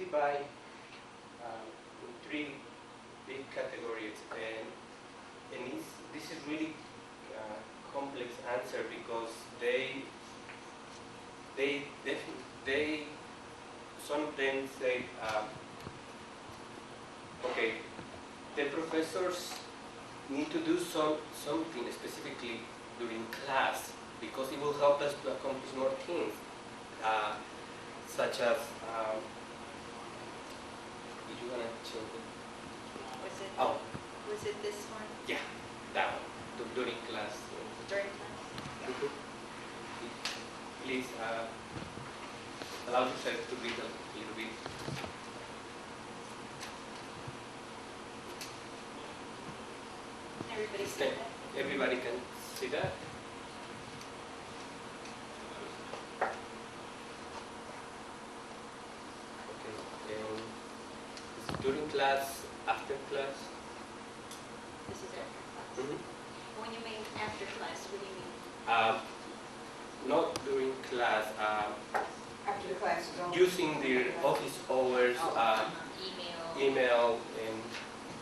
classify in three big categories, and this is really complex answer because they some of them say, okay, the professors need to do something specifically during class because it will help us to accomplish more things, such as, did you want to change it? Was it this one? Yeah, that one, during class. During class? Yeah. Please allow yourself to read a little bit. Everybody see that? Everybody can see that? Okay, is it during class, after class? This is after class. Mm-hmm. When you mean after class, what do you mean? Not during class. After the class is over. Using their office hours, email, and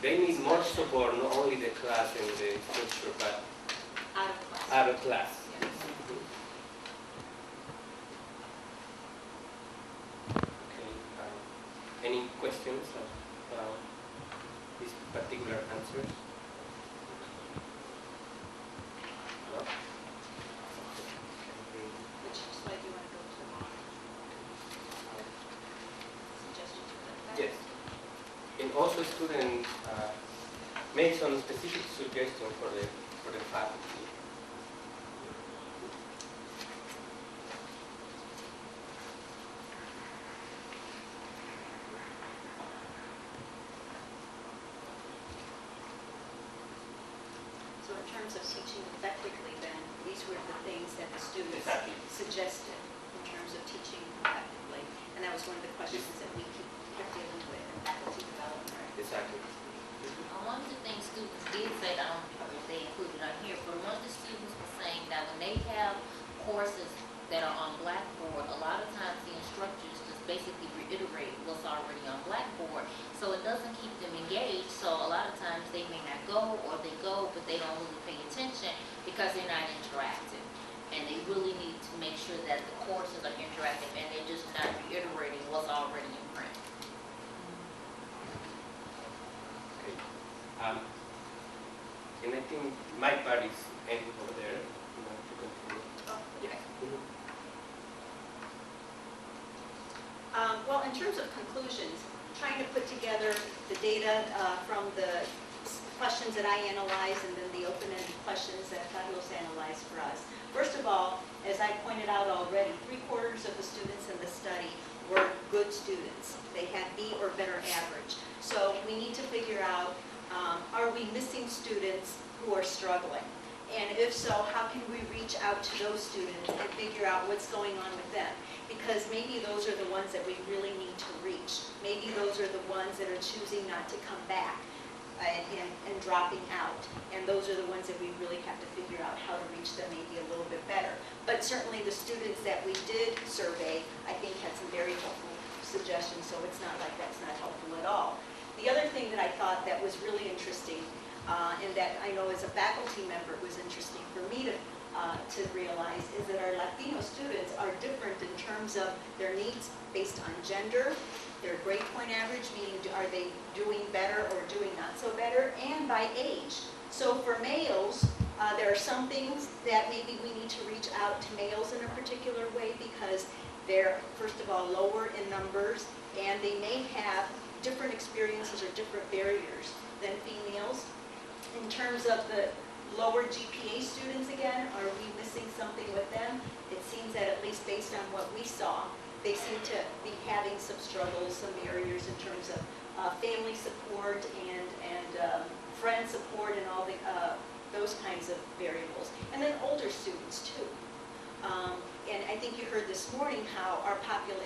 they need more support, not only the class and the structure, but Out of class. out of class. Yes. Okay. Any questions about these particular answers? No? Which slide do you want to go to? Suggestions for that? Yes. And also students make some specific suggestions for the faculty. So in terms of teaching effectively, then, these were the things that the students Exactly. suggested in terms of teaching effectively. And that was one of the questions that we kept dealing with in faculty development. Right? Exactly. One of the things students did say, I don't know if they included on here, but one of the students was saying that when they have courses that are on Blackboard, a lot of times the instructors just basically reiterate what's already on Blackboard. So it doesn't keep them engaged. So a lot of times they may not go, or they go, but they don't really pay attention because they're not interactive. And they really need to make sure that the courses are interactive and they're just not reiterating what's already in print. Okay. And I think my part is ending over there. You want to continue? Oh, okay. Mhm. Well, in terms of conclusions, trying to put together the data from the questions that I analyzed and then the open-ended questions that Carlos analyzed for us. First of all, as I pointed out already, 3/4 of the students in the study were good students. They had B or better average. So we need to figure out, are we missing students who are struggling? And if so, how can we reach out to those students and figure out what's going on with them? Because maybe those are the ones that we really need to reach. Maybe those are the ones that are choosing not to come back and dropping out. And those are the ones that we really have to figure out how to reach them maybe a little bit better. But certainly the students that we did survey, I think, had some very helpful suggestions, so it's not like that's not helpful at all. The other thing that I thought that was really interesting, and that I know as a faculty member was interesting for me to realize, is that our Latino students are different in terms of their needs based on gender, their grade point average, meaning are they doing better or doing not so better, and by age. So for males, there are some things that maybe we need to reach out to males in a particular way because they're, first of all, lower in numbers, and they may have different experiences or different barriers than females. In terms of the lower GPA students, again, are we missing something with them? It seems that at least based on what we saw, they seem to be having some struggles, some barriers in terms of family support and friend support and all those kinds of variables. And then older students too. And I think you heard this morning how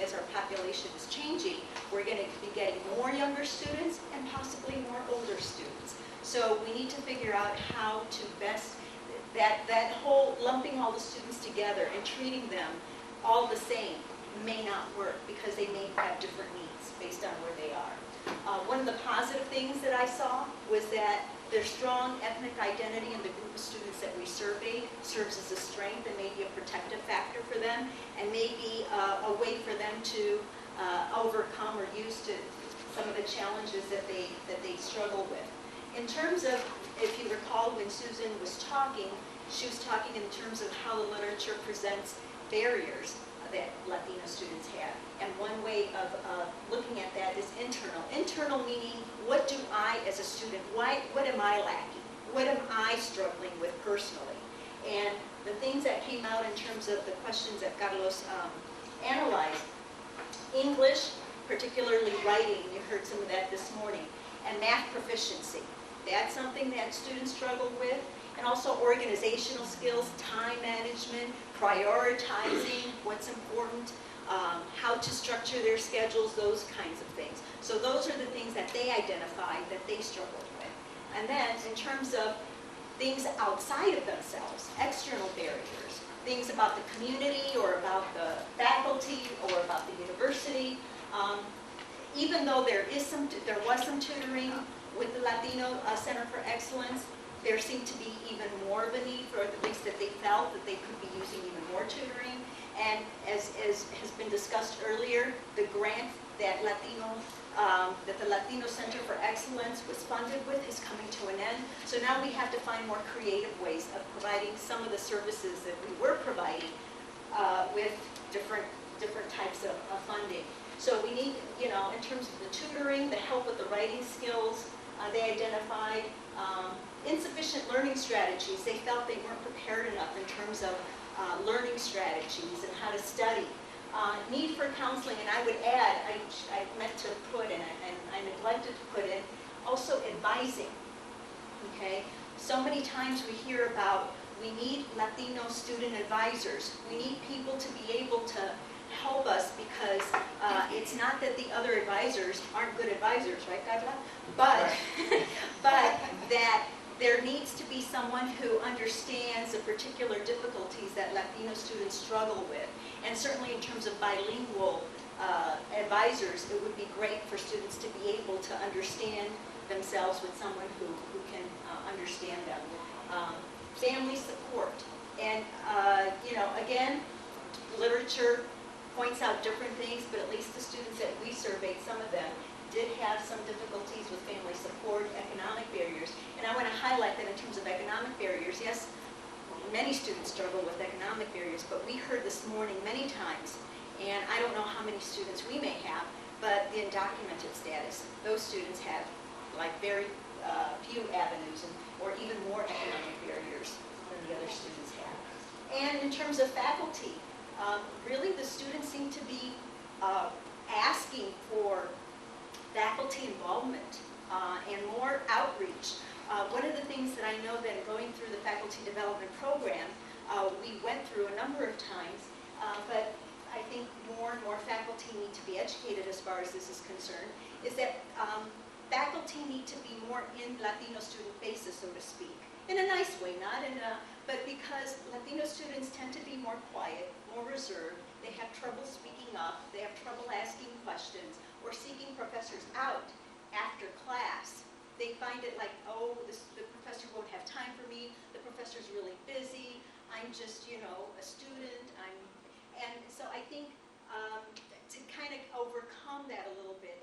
as our population is changing, we're going to be getting more younger students and possibly more older students. So we need to figure out how to best, that whole lumping all the students together and treating them all the same may not work because they may have different needs based on I saw was that their strong ethnic identity in the group of students that we surveyed serves as a strength and maybe a protective factor for them, and maybe a way for them to overcome or use to some of the challenges that they struggle with. In terms of, if you recall, when Susan was talking, she was talking in terms of how the literature presents barriers that Latino students have. And one way of looking at that is internal. Internal meaning, what do I as a student, what am I lacking? What am I struggling with personally? And the things that came out in terms of the questions that Carlos analyzed, English, particularly writing, you heard some of that this morning, and math proficiency. That's something that students struggle with. And also organizational skills, time management, prioritizing what's important, how to structure their schedules, those kinds of things. So those are the things that they identified that they struggled with. And then in terms of things outside of themselves, external barriers, things about the community or about the faculty or about the university, even though there was some tutoring with the Latino Center for Excellence, there seemed to be even more of a need, or at least that they felt that they could be using even more tutoring. And as has been discussed earlier, the grant that the Latino Center for Excellence was funded with is coming to an end. So now we have to find more creative ways of providing some of the services that we were providing with different types of funding. So we need, in terms of the tutoring, the help with the writing skills, they identified insufficient learning strategies. They felt they weren't prepared enough in terms of learning strategies and how to study. Need for counseling, and I would add, I meant to put in, and I neglected to put in, also advising, okay? So many times we hear about, we need Latino student advisors. We need people to be able to help us because it's not that the other advisors aren't good advisors, right, Carla? But, but that there needs to be someone who understands the particular difficulties that Latino students struggle with. And certainly in terms of bilingual advisors, it would be great for students to be able to understand themselves with someone who can understand them. Family support. And, again, literature points out different things, but at least the students that we surveyed, some of them, did have some difficulties with family support, economic barriers. And I want to highlight that in terms of economic barriers, yes, many students struggle with economic barriers, but we heard this morning many times, and I don't know how many students we may have, but the undocumented status, those students have like very few avenues or even more economic barriers than the other students have. And in terms of faculty, really the students seem to be asking for faculty involvement and more outreach. One of the things that I know that going through the faculty development program, we went through a number of times, but I think more and more faculty need to be educated as far as this is concerned, is that faculty need to be more in Latino student faces, so to speak. In a nice way, not in a, but because Latino students tend to be more quiet, more reserved, they have trouble speaking up, they have trouble asking questions, or seeking professors out after class. They find it like, oh, the professor won't have time for me, the professor's really busy, I'm just, a student, and so I think to kind of overcome that a little bit,